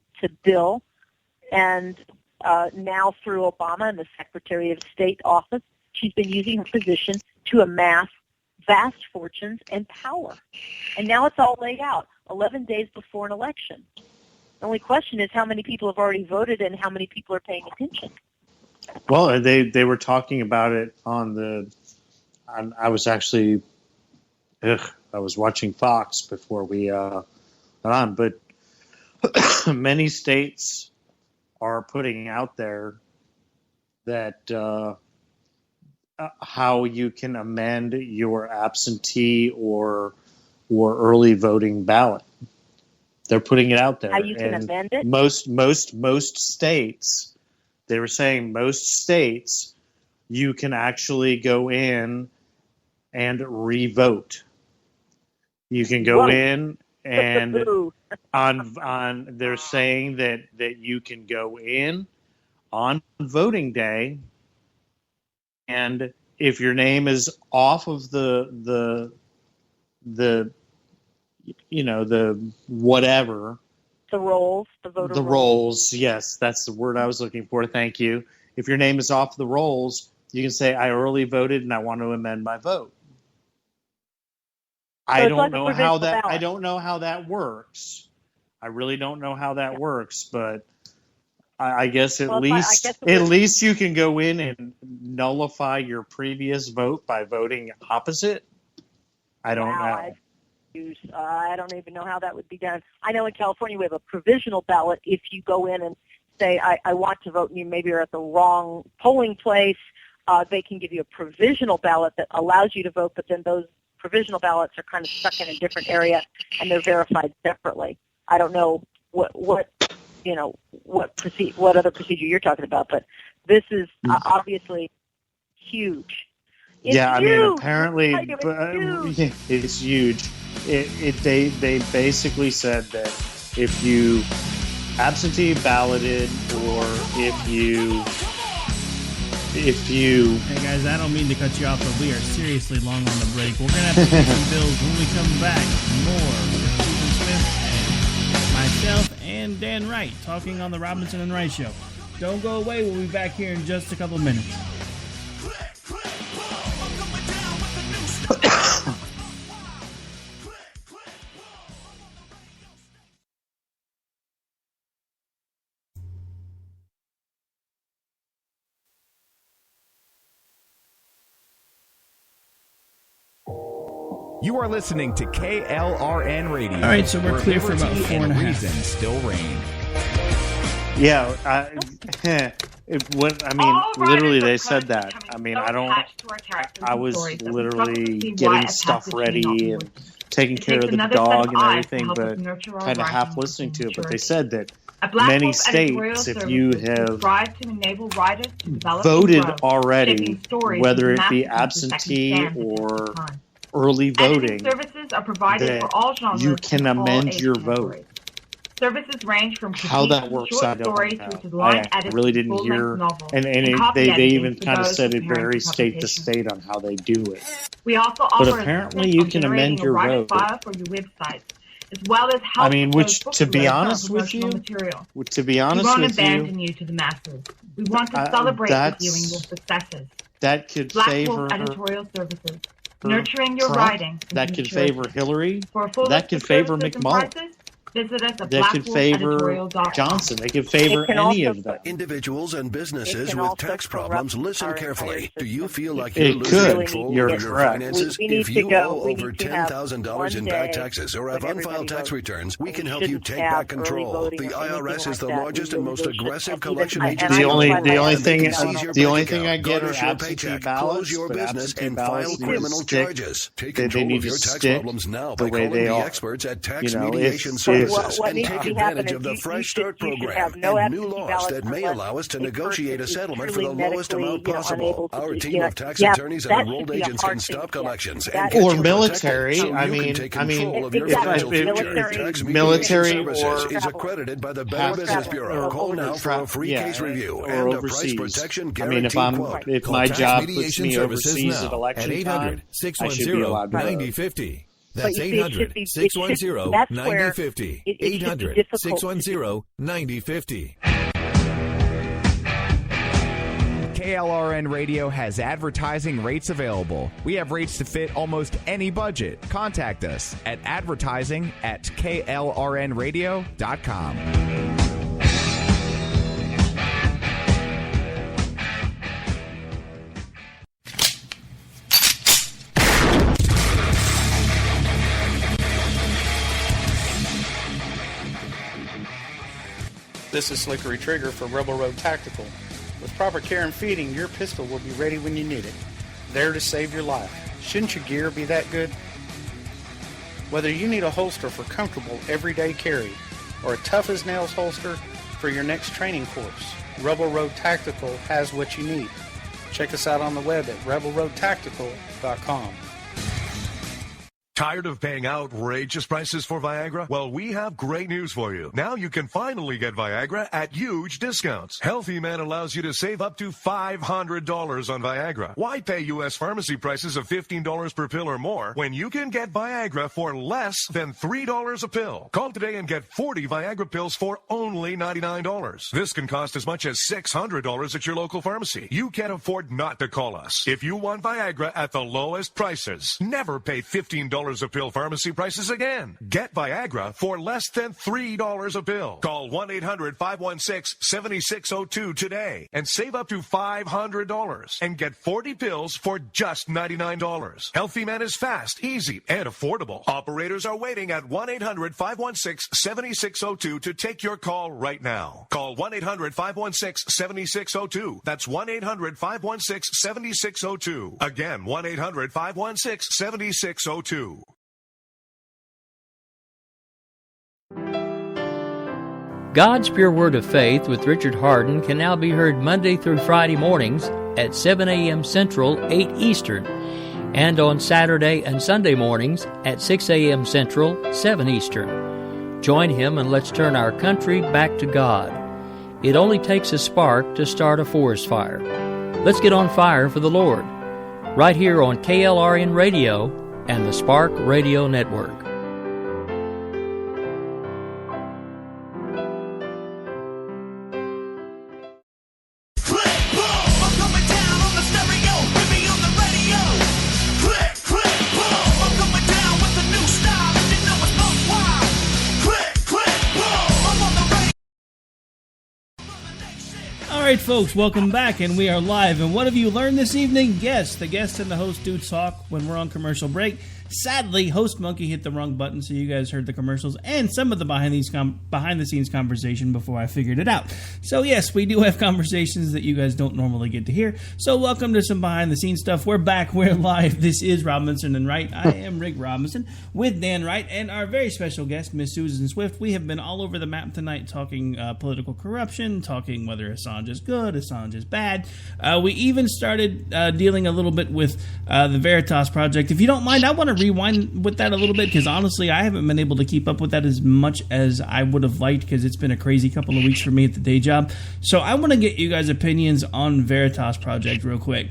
Bill and now through Obama and the Secretary of State office, she's been using her position to amass vast fortunes and power. And now it's all laid out, 11 days before an election. The only question is how many people have already voted and how many people are paying attention. Well, they were talking about it on I was actually, I was watching Fox before we got on, but many states are putting out there that how you can amend your absentee or early voting ballot. They're putting it out there. How you can amend it? Most states, they were saying most states, you can actually go in and re-vote. You can go in and on they're saying that you can go in on voting day, and if your name is off of the whatever, the rolls, the voter rolls. Yes, that's the word I was looking for. Thank you. If your name is off the rolls, you can say, I early voted and I want to amend my vote. I don't know how that works. I really don't know how that works, but I guess at least you can go in and nullify your previous vote by voting opposite. I don't know. I don't even know how that would be done. I know in California we have a provisional ballot. If you go in and say, I want to vote, and you maybe are at the wrong polling place, they can give you a provisional ballot that allows you to vote, but then those provisional ballots are kind of stuck in a different area and they're verified separately. I don't know what other procedure you're talking about, but this is obviously huge. It's I huge. mean, apparently it's huge. it's huge. They basically said that if you absentee balloted or if you Hey guys, I don't mean to cut you off, but we are seriously long on the break. We're gonna have to pay some bills when we come back. More with Stephen Smith and myself and Dan Wright talking on the Robinson and Wright Show. Don't go away. We'll be back here in just a couple of minutes. You are listening to KLRN Radio. All right, so we're clear for about liberty 4.5. and reason still reign. Literally they said that. I mean, I was literally getting stuff ready and taking care of the dog and everything, but kind of half listening to it. But they said that many states, if you have voted already, whether it be absentee or early voting, services are provided that for all genres you can and all amend age your categories. vote. Services range from How that works, I short don't stories know. through to line I edits really to didn't full-length hear, novels, and copy they editing even for kind of those said it preparing varies for state to publication. state on how they do it. We also But offer apparently assistance you on can generating amend your a writer vote. file for your website, as well as help I mean, with which, those to be booklets on honest with promotional you, material. to be We honest won't with abandon you, you to the masses. We want to celebrate with you and your successes. that could Black favor Wolf Editorial Services, nurturing your Trump, writing. that could favor Hillary, For a full that list could of favor services and McMullen, prices, visit us at that could favor blackwolfeditorial.com. Johnson, they could favor any of them. Individuals and businesses can with also tax corrupt problems, listen our carefully. entire Do you system. feel like It you're could. losing control You're over your correct. finances? We need If to you go- owe we over need to have $10,000 in one back day taxes or have when unfiled everybody tax votes. returns, we We can help you shouldn't take have back early control. voting The or anything IRS is like the that. largest We and really most shouldn't aggressive have collection even- agency. The only in the world. thing They can seize your the only bank thing I account, get are garnish your absentee paycheck, ballots, close your but business, absentee and ballots file need to criminal stick. charges. Take They control need of to your tax stick problems now the by way calling they the are. experts at Tax You know, Mediation if- Services what and needs take to happen advantage is of the you Fresh should Start program have no and new absentee laws ballots that may unless allow us to a negotiate a person is settlement for the truly lowest medically, amount possible. unable to Our do- team of tax yeah, attorneys and that enrolled should be a agents hard can thing stop to get. collections That and is- get Or you military. protected so I you can mean- take I mean, control of your exactly. financial future. Military- Tax military Mediation Services or is accredited by the Better have Business travel Bureau. or Call now for a free case review or and a overseas. price protection I guarantee mean, quote. if Call my Tax job puts Mediation me Services overseas now at election at time, I should be allowed to vote. 800-610-9050. But That's you see, it should be- it should- that's where 800-610-9050. it should be difficult. 800-610-9050. KLRN Radio has advertising rates available. We have rates to fit almost any budget. Contact us at advertising@klrnradio.com. This is Slickery Trigger for Rebel Road Tactical. With proper care and feeding, your pistol will be ready when you need it. There to save your life. Shouldn't your gear be that good? Whether you need a holster for comfortable everyday carry or a tough-as-nails holster for your next training course, Rebel Road Tactical has what you need. Check us out on the web at rebelroadtactical.com. Tired of paying outrageous prices for Viagra? Well, we have great news for you. Now you can finally get Viagra at huge discounts. Healthy Man allows you to save up to $500 on Viagra. Why pay U.S. pharmacy prices of $15 per pill or more when you can get Viagra for less than $3 a pill? Call today and get 40 Viagra pills for only $99. This can cost as much as $600 at your local pharmacy. You can't afford not to call us. If you want Viagra at the lowest prices, never pay $15 $3 a pill pharmacy prices again. Get Viagra for less than $3 a pill. Call 1-800-516-7602 today and save up to $500 and get 40 pills for just $99. Healthy Man is fast, easy, and affordable. Operators are waiting at 1-800-516-7602 to take your call right now. Call 1-800-516-7602. That's 1-800-516-7602. Again, 1-800-516-7602. God's Pure Word of Faith with Richard Harden can now be heard Monday through Friday mornings at 7 a.m. Central, 8 Eastern, and on Saturday and Sunday mornings at 6 a.m. Central, 7 Eastern. Join him and let's turn our country back to God. It only takes a spark to start a forest fire. Let's get on fire for the Lord. Right here on KLRN Radio and the Spark Radio Network. All right, folks, welcome back, and we are live. And what have you learned this evening? Yes, the guest and the host do talk when we're on commercial break. Sadly, Host Monkey hit the wrong button, so you guys heard the commercials and some of the behind-the-scenes conversation before I figured it out. So yes, we do have conversations that you guys don't normally get to hear. So welcome to some behind-the-scenes stuff. We're back. We're live. This is Robinson and Wright. I am Rick Robinson with Dan Wright and our very special guest, Miss Susan Swift. We have been all over the map tonight talking political corruption, talking whether Assange is good, Assange is bad. We even started dealing a little bit with the Veritas Project. If you don't mind, I want to rewind with that a little bit because honestly I haven't been able to keep up with that as much as I would have liked because it's been a crazy couple of weeks for me at the day job. So I want to get you guys' opinions on Veritas Project real quick.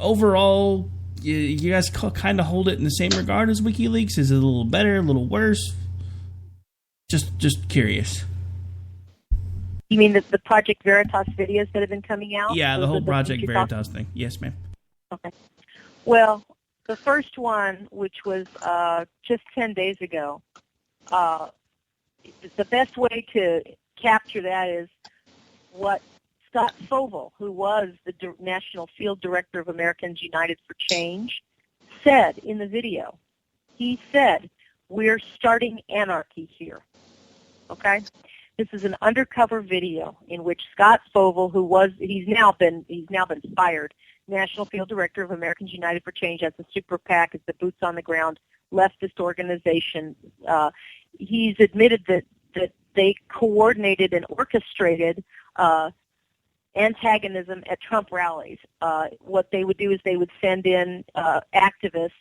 Overall, you guys kind of hold it in the same regard as WikiLeaks? Is it a little better, a little worse? Just curious. You mean the Project Veritas videos that have been coming out? Yeah, the whole Project Veritas thing. Yes, ma'am. Okay. Well, the first one, which was just 10 days ago, the best way to capture that is what Scott Stovall, who was the National Field Director of Americans United for Change, said in the video. He said, "We're starting anarchy here." Okay? This is an undercover video in which Scott Stovall, he's now been fired, National Field Director of Americans United for Change, as the super PAC, as the boots on the ground leftist organization. He's admitted that they coordinated and orchestrated antagonism at Trump rallies. What they would do is they would send in activists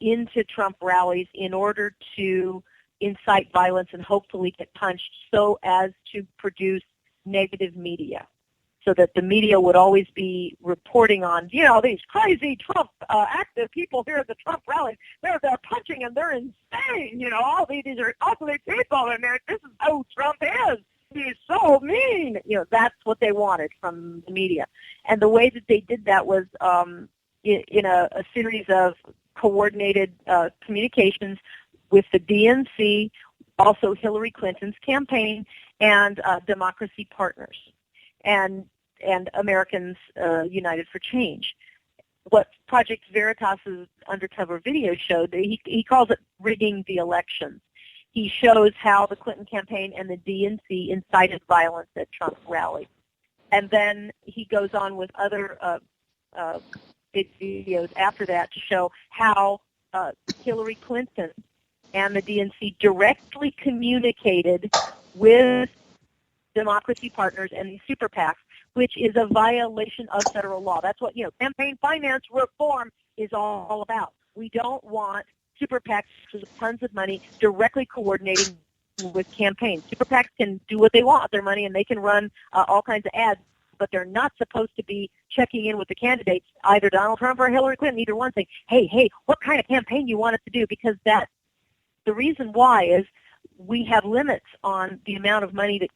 into Trump rallies in order to incite violence and hopefully get punched so as to produce negative media, so that the media would always be reporting on, these crazy Trump active people here at the Trump rallies. They're punching and they're insane. All these are ugly people, and this is who Trump is. He's so mean. That's what they wanted from the media. And the way that they did that was in a series of coordinated communications with the DNC, also Hillary Clinton's campaign, and Democracy Partners, and Americans United for Change. What Project Veritas' undercover video showed, he calls it rigging the elections. He shows how the Clinton campaign and the DNC incited violence at Trump rallies. And then he goes on with other videos after that to show how Hillary Clinton and the DNC directly communicated with Democracy Partners and these super PACs, which is a violation of federal law. That's what, campaign finance reform is all about. We don't want super PACs with tons of money directly coordinating with campaigns. Super PACs can do what they want with their money, and they can run all kinds of ads, but they're not supposed to be checking in with the candidates, either Donald Trump or Hillary Clinton, either one, saying, hey, what kind of campaign you want us to do? Because the reason why is we have limits on the amount of money that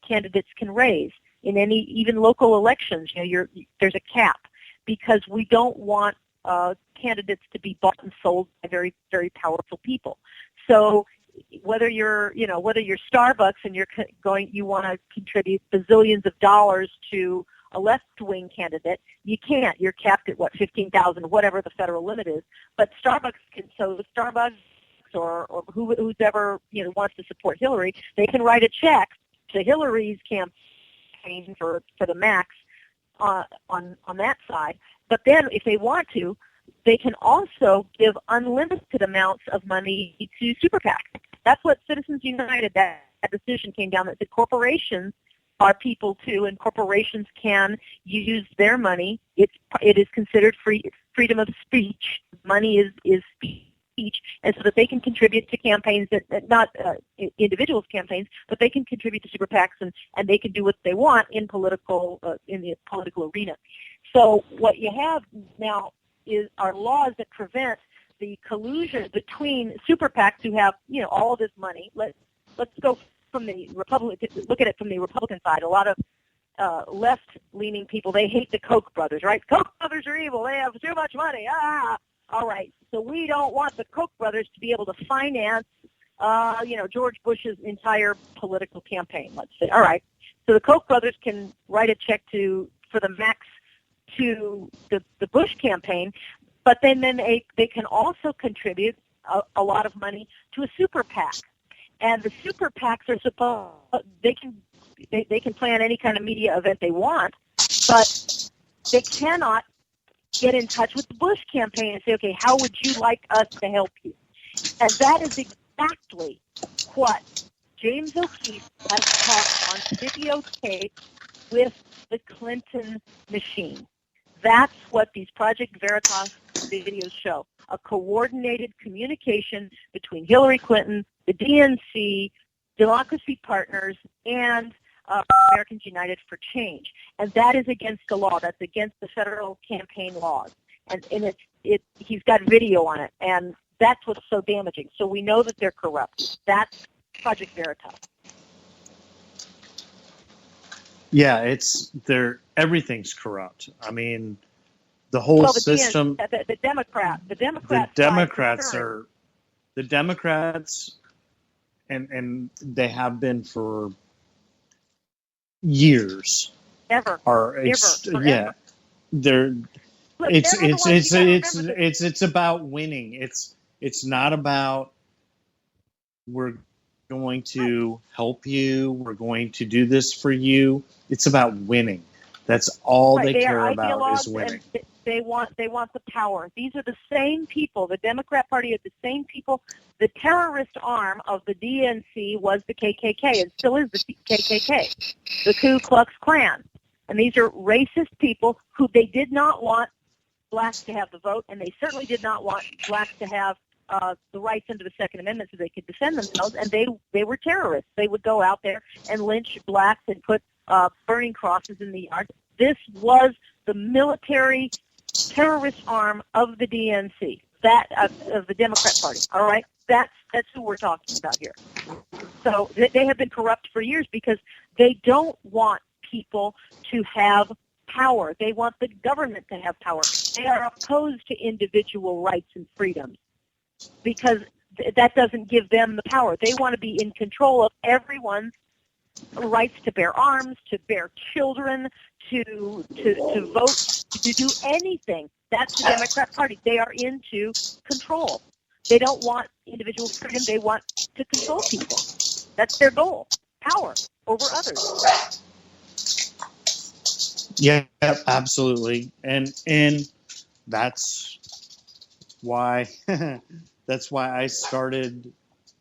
candidates can raise in even local elections. There's a cap, because we don't want candidates to be bought and sold by very, very powerful people. So whether you're Starbucks and you want to contribute bazillions of dollars to a left-wing candidate, you can't. You're capped at, 15,000, whatever the federal limit is. But Starbucks can, so Starbucks or whoever wants to support Hillary, they can write a check to Hillary's campaign for the max on that side. But then if they want to, they can also give unlimited amounts of money to super PAC. That's what Citizens United, that decision came down, that the corporations are people too, and corporations can use their money. It is considered freedom of speech. Money is speech, and so that they can contribute to campaigns that not individuals' campaigns, but they can contribute to super PACs, and they can do what they want in the political arena. So what you have now are laws that prevent the collusion between super PACs who have all of this money. Let's go from the look at it from the Republican side. A lot of left-leaning people, they hate the Koch brothers, right? Koch brothers are evil. They have too much money. All right. So we don't want the Koch brothers to be able to finance, George Bush's entire political campaign, let's say. All right. So the Koch brothers can write a check for the max to the Bush campaign, but then they can also contribute a lot of money to a super PAC. And the super PACs are they can plan any kind of media event they want, but they cannot get in touch with the Bush campaign and say, okay, how would you like us to help you? And that is exactly what James O'Keefe has caught on videotape with the Clinton machine. That's what these Project Veritas videos show, a coordinated communication between Hillary Clinton, the DNC, Democracy Partners, and Americans United for Change. And that is against the law. That's against the federal campaign laws. And he's got video on it, and that's what's so damaging. So we know that they're corrupt. That's Project Veritas. Yeah, everything's corrupt. I mean, the whole system. The Democrats are the Democrats, and they have been for years. Ever. Yeah, they're. It's about winning. It's not about we're going to help you. We're going to do this for you. It's about winning. That's all they care about is winning. They want the power. These are the same people. The Democrat Party are the same people. The terrorist arm of the DNC was the KKK and still is the KKK, the Ku Klux Klan. And these are racist people who they did not want blacks to have the vote, and they certainly did not want blacks to have the rights under the Second Amendment so they could defend themselves, and they were terrorists. They would go out there and lynch blacks and put burning crosses in the yard. This was the military terrorist arm of the DNC, of the Democrat Party. All right, that's who we're talking about here. So they have been corrupt for years because they don't want people to have power. They want the government to have power. They are opposed to individual rights and freedoms because that doesn't give them the power. They want to be in control of everyone's rights to bear arms, to bear children, to vote, to do anything. That's the Democrat Party. They are into control. They don't want individual freedom. They want to control people. That's their goal, power over others. Yeah, absolutely. And that's why I started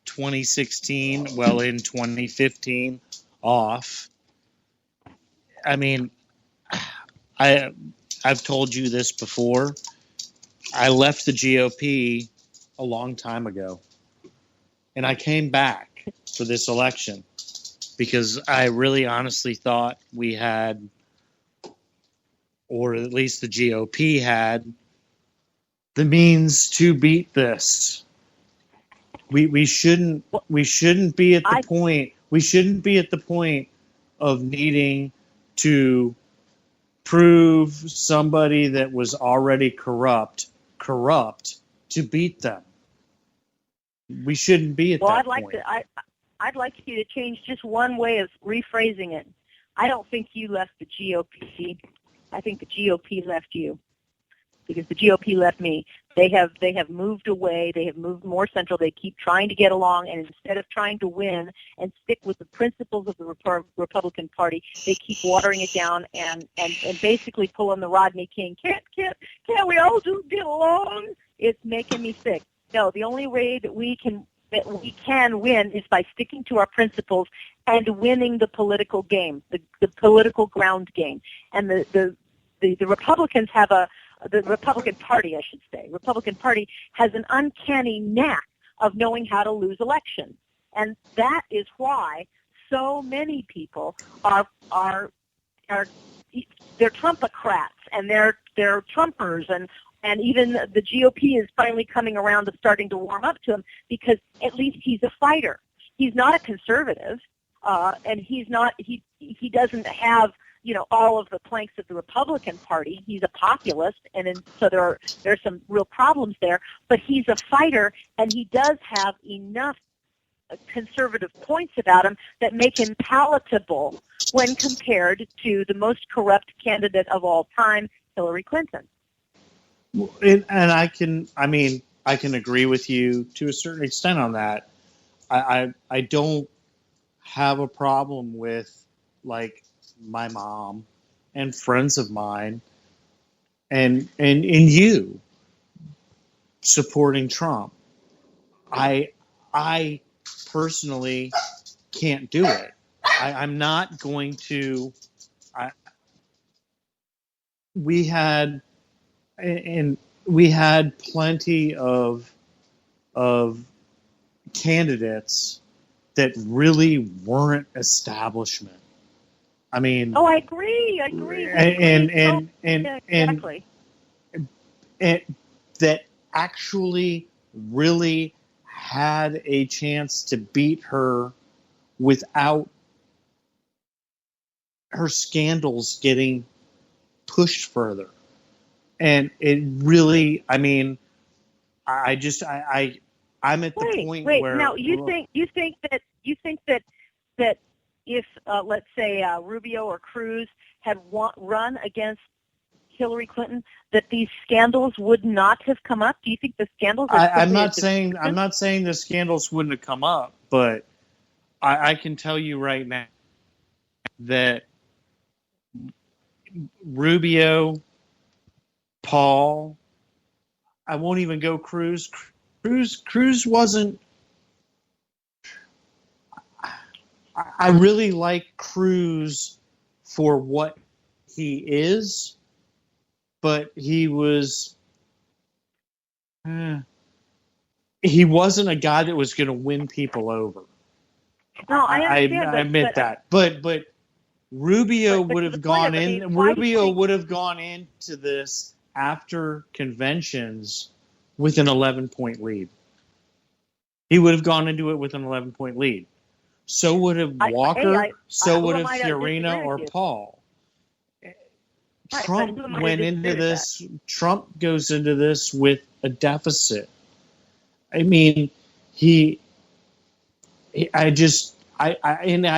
2016, well, in 2015 off. I mean, I've told you this before. I left the GOP a long time ago, and I came back for this election because I really honestly thought we had, or at least the GOP had, the means to beat this. We shouldn't be at the point. We shouldn't be at the point of needing to prove somebody that was already corrupt corrupt to beat them. We shouldn't be at that point. I'd like you to change just one way of rephrasing it. I don't think you left the GOP. I think the GOP left you, because the GOP left me. They have moved away. They have moved more central. They keep trying to get along, and instead of trying to win and stick with the principles of the Republican Party, they keep watering it down and basically pulling the Rodney King. Can't we all just get along? It's making me sick. No, the only way that we can win is by sticking to our principles and winning the political game, the political ground game. And the Republicans have the Republican Party, I should say. Republican Party has an uncanny knack of knowing how to lose elections. And that is why so many people are they're Trumpocrats and they're Trumpers, and even the GOP is finally coming around to starting to warm up to him, because at least he's a fighter. He's not a conservative, and he doesn't have all of the planks of the Republican Party. He's a populist, so there's some real problems there. But he's a fighter, and he does have enough conservative points about him that make him palatable when compared to the most corrupt candidate of all time, Hillary Clinton. And I can agree with you to a certain extent on that. I don't have a problem with, like, my mom and friends of mine and you supporting Trump. I personally can't do it. I'm not going to. We had plenty of candidates that really weren't establishment. I mean, I agree. Exactly. And that actually really had a chance to beat her without her scandals getting pushed further. And it really, I'm at the point where. Now you think that if let's say Rubio or Cruz had run against Hillary Clinton, that these scandals would not have come up? Do you think the scandals? I'm not saying the scandals wouldn't have come up, but I can tell you right now that Rubio, Paul, I won't even go Cruz. Cruz wasn't. I really like Cruz for what he is, but he wasn't a guy that was going to win people over. No, I understand. I admit that, but Rubio would have gone in. Rubio would have gone into this after conventions with an 11-point lead. He would have gone into it with an 11-point lead. So would have Walker. So would have Fiorina or Paul. Trump went into this. Trump goes into this with a deficit. I mean, I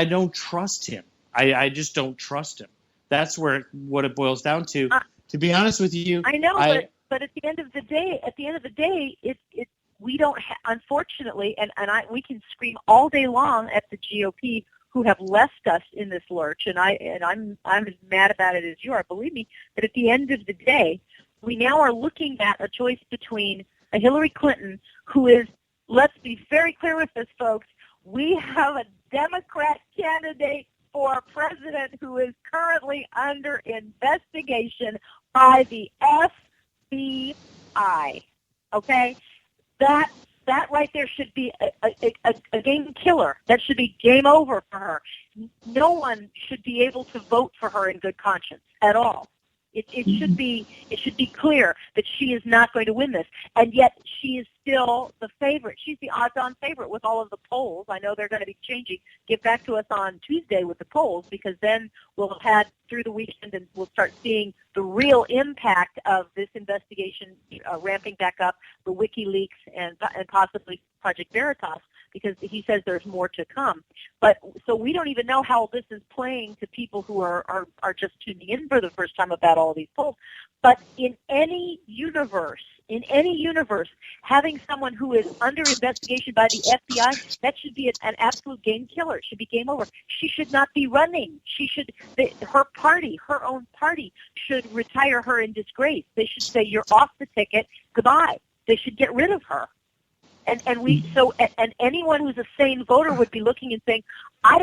don't trust him. I just don't trust him. That's what it boils down to. To be honest with you, I know, but at the end of the day, we don't. Unfortunately, we can scream all day long at the GOP, who have left us in this lurch, and I'm as mad about it as you are. Believe me, that at the end of the day, we now are looking at a choice between a Hillary Clinton, who is. Let's be very clear with this, folks. We have a Democrat candidate for president who is currently under investigation by the FBI. Okay? That right there should be a game killer. That should be game over for her. No one should be able to vote for her in good conscience at all. It should be clear that she is not going to win this, and yet she is still the favorite. She's the odds-on favorite with all of the polls. I know they're going to be changing. Get back to us on Tuesday with the polls, because then we'll have had through the weekend and we'll start seeing the real impact of this investigation ramping back up, the WikiLeaks and possibly Project Veritas, because he says there's more to come. But so we don't even know how this is playing to people who are just tuning in for the first time about all of these polls. But in any universe, having someone who is under investigation by the FBI, that should be an absolute game killer. It should be game over. She should not be running. Her own party should retire her in disgrace. They should say, you're off the ticket, goodbye. They should get rid of her. And anyone who's a sane voter would be looking and saying, I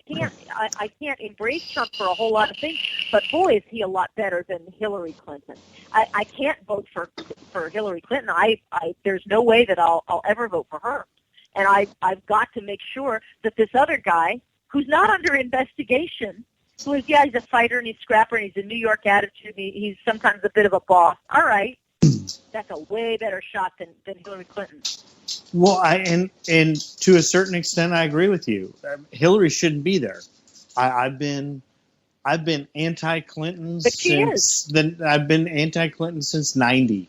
can't embrace Trump for a whole lot of things, but boy, is he a lot better than Hillary Clinton. I can't vote for Hillary Clinton. There's no way that I'll ever vote for her. And I've got to make sure that this other guy, who's not under investigation, he's a fighter and he's a scrapper and he's a New York attitude, he's sometimes a bit of a boss. All right. That's a way better shot than Hillary Clinton. Well, and to a certain extent, I agree with you. Hillary shouldn't be there. I've been anti-Clinton I've been anti-Clinton since '90.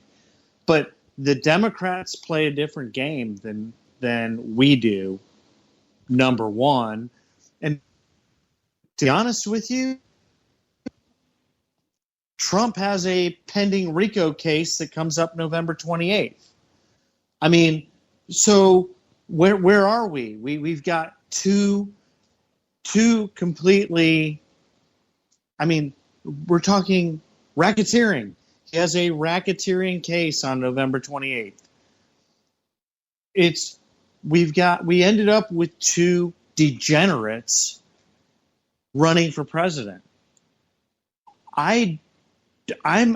But the Democrats play a different game than we do. Number one, and to be honest with you, Trump has a pending RICO case that comes up November 28th. I mean, so where are we? We've got two completely. I mean, we're talking racketeering. He has a racketeering case on November 28th. We ended up with two degenerates running for president. I'm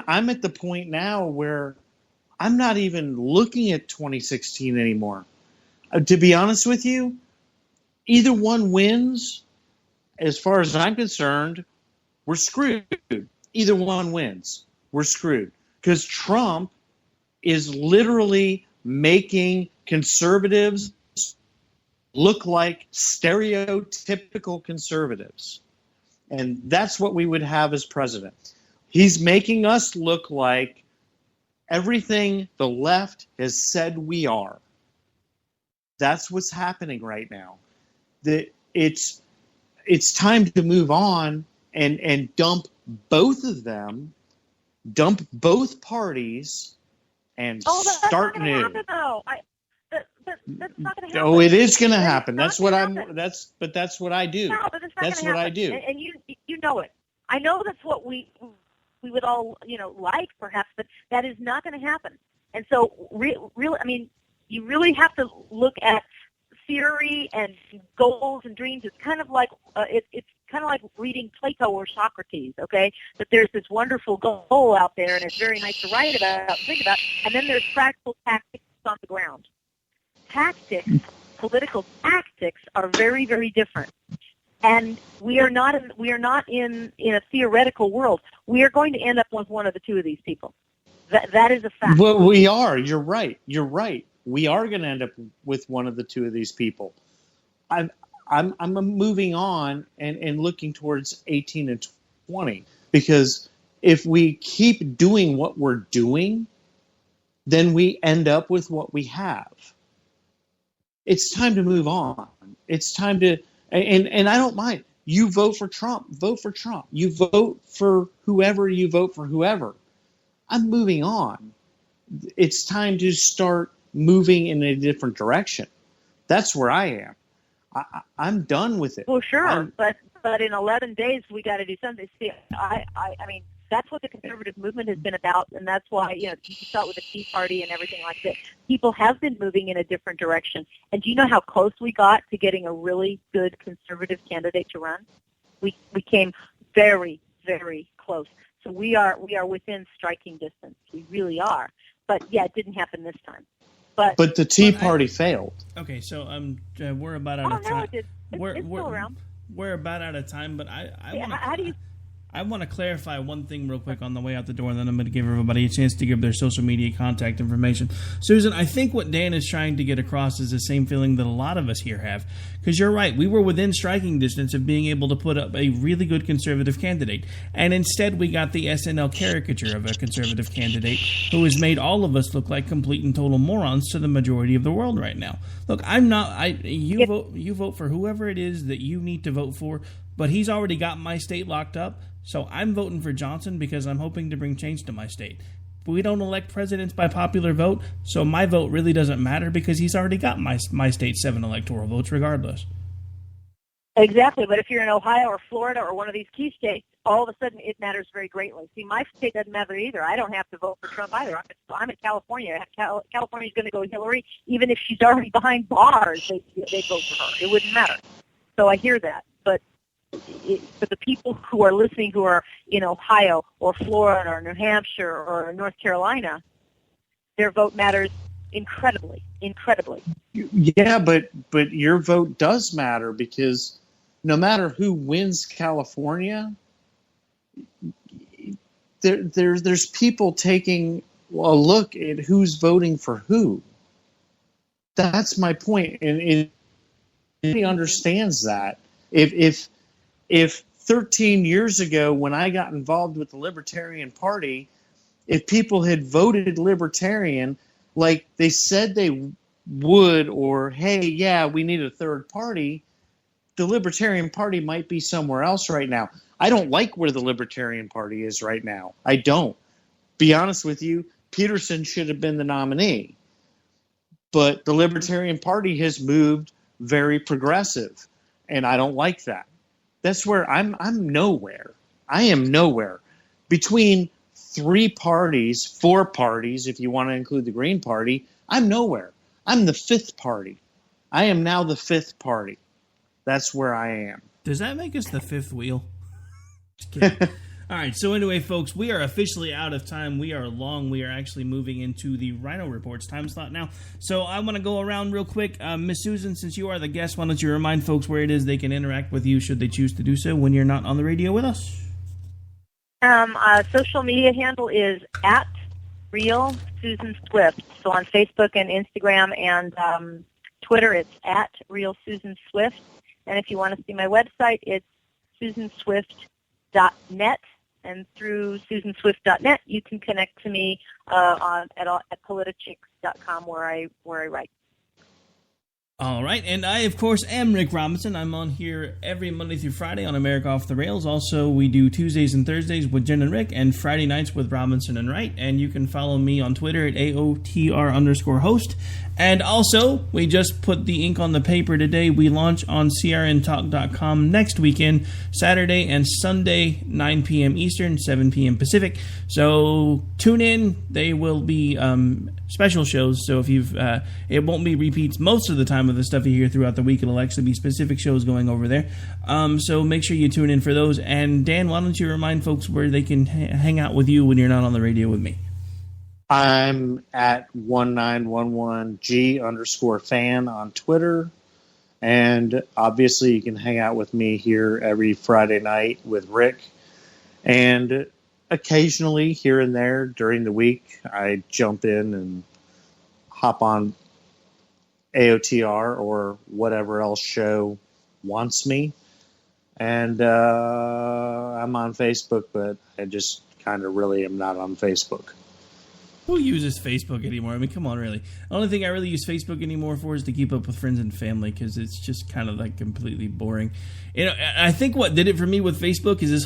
at the point now where I'm not even looking at 2016 anymore. To be honest with you, either one wins. As far as I'm concerned, we're screwed. Either one wins. We're screwed. Because Trump is literally making conservatives look like stereotypical conservatives. And that's what we would have as president. He's making us look like everything the left has said we are. That's what's happening right now. It's time to move on and dump both of them, dump both parties, and start new. That's not going to happen. Oh, it is going to happen. That's what I do. No, but it's not that's what I do. And you know it. I know that's what we would all, like perhaps, but that is not going to happen. And so, really, I mean, you really have to look at theory and goals and dreams. It's kind of like it's kind of like reading Plato or Socrates. Okay, that there's this wonderful goal out there, and it's very nice to write about, think about, and then there's practical tactics on the ground. Political tactics are very, very different. And we are not in a theoretical world. We are going to end up with one of the two of these people. That is a fact. Well, we are. You're right. We are going to end up with one of the two of these people. I'm moving on and looking towards 18 and 20, because if we keep doing what we're doing, then we end up with what we have. It's time to move on. It's time to. And I don't mind. You vote for Trump. Vote for Trump. You vote for whoever. You vote for whoever. I'm moving on. It's time to start moving in a different direction. That's where I am. I'm done with it. Well, sure, but in 11 days we got to do something. See, I mean, that's what the conservative movement has been about, and that's why, you start with the Tea Party and everything like that. People have been moving in a different direction. And do you know how close we got to getting a really good conservative candidate to run? We came very, very close. So we are within striking distance. We really are. But yeah, it didn't happen this time. But the Tea Party failed. Okay, so we're about out of time. No, it did. It's still around. We're about out of time, but I I want to clarify one thing real quick on the way out the door, and then I'm going to give everybody a chance to give their social media contact information. Susan, I think what Dan is trying to get across is the same feeling that a lot of us here have. Because you're right, we were within striking distance of being able to put up a really good conservative candidate. And instead we got the SNL caricature of a conservative candidate who has made all of us look like complete and total morons to the majority of the world right now. Look, you vote for whoever it is that you need to vote for, but he's already got my state locked up. So I'm voting for Johnson because I'm hoping to bring change to my state. But we don't elect presidents by popular vote, so my vote really doesn't matter because he's already got my state's 7 electoral votes regardless. Exactly, but if you're in Ohio or Florida or one of these key states, all of a sudden it matters very greatly. See, my state doesn't matter either. I don't have to vote for Trump either. I'm in California. California's going to go Hillary. Even if she's already behind bars, they vote for her. It wouldn't matter. So I hear that. But for the people who are listening who are in Ohio or Florida or New Hampshire or North Carolina, their vote matters incredibly. Yeah, but your vote does matter because no matter who wins California, there's people taking a look at who's voting for who. That's my point, and he understands that. If 13 years ago, when I got involved with the Libertarian Party, if people had voted Libertarian like they said they would, or, hey, yeah, we need a third party, the Libertarian Party might be somewhere else right now. I don't like where the Libertarian Party is right now. I don't. Be honest with you, Peterson should have been the nominee. But the Libertarian Party has moved very progressive, and I don't like that. That's where I'm nowhere. I am nowhere. Between 4 parties, if you want to include the Green Party, I'm nowhere. I'm the 5th party. I am now the 5th party. That's where I am. Does that make us the 5th wheel? Just kidding. All right, so anyway, folks, we are officially out of time. We are long. We are actually moving into the Rhino Reports time slot now. So I want to go around real quick. Miss Susan, since you are the guest, why don't you remind folks where it is they can interact with you should they choose to do so when you're not on the radio with us? Social media handle is at Real Susan Swift. So on Facebook and Instagram and Twitter, it's at Real Susan Swift. And if you want to see my website, it's susanswift.net. And through susanswift.net, you can connect to me at politichicks.com where I write. All right, and I, of course, am Rick Robinson. I'm on here every Monday through Friday on America Off the Rails. Also, we do Tuesdays and Thursdays with Jen and Rick, and Friday nights with Robinson and Wright. And you can follow me on Twitter at AOTR_host. And also, we just put the ink on the paper today. We launch on crntalk.com next weekend, Saturday and Sunday, 9 p.m. Eastern, 7 p.m. Pacific. So tune in. They will be special shows. So if it won't be repeats most of the time of the stuff you hear throughout the week. It'll actually be specific shows going over there. So make sure you tune in for those. And Dan, why don't you remind folks where they can hang out with you when you're not on the radio with me? I'm at 1911G_fan on Twitter. And obviously you can hang out with me here every Friday night with Rick. And occasionally here and there during the week, I jump in and hop on AOTR or whatever else show wants me. And I'm on Facebook, but I just kind of really am not on Facebook. Who uses Facebook anymore? I mean, come on, really. The only thing I really use Facebook anymore for is to keep up with friends and family because it's just kind of like completely boring. You know, I think what did it for me with Facebook is this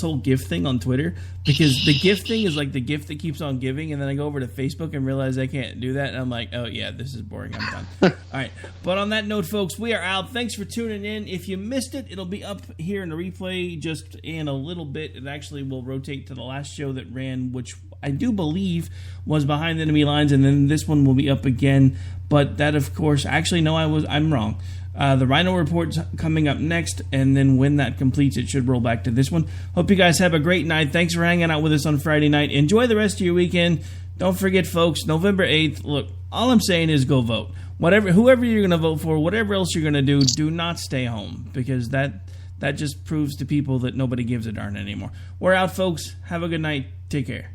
whole gift thing on Twitter, because the gift thing is like the gift that keeps on giving, and then I go over to Facebook and realize I can't do that, and I'm like, oh yeah, this is boring. I'm done. All right, but on that note, folks, we are out. Thanks for tuning in. If you missed it, it'll be up here in the replay just in a little bit. It actually will rotate to the last show that ran, which I do believe was Behind Enemy Lines, and then this one will be up again. But that, of course, actually, no, I'm wrong. The Rhino Report's coming up next, and then when that completes, it should roll back to this one. Hope you guys have a great night. Thanks for hanging out with us on Friday night. Enjoy the rest of your weekend. Don't forget, folks, November 8th. Look, all I'm saying is go vote. Whoever you're going to vote for, whatever else you're going to do not stay home, because that that just proves to people that nobody gives a darn anymore. We're out, folks. Have a good night. Take care.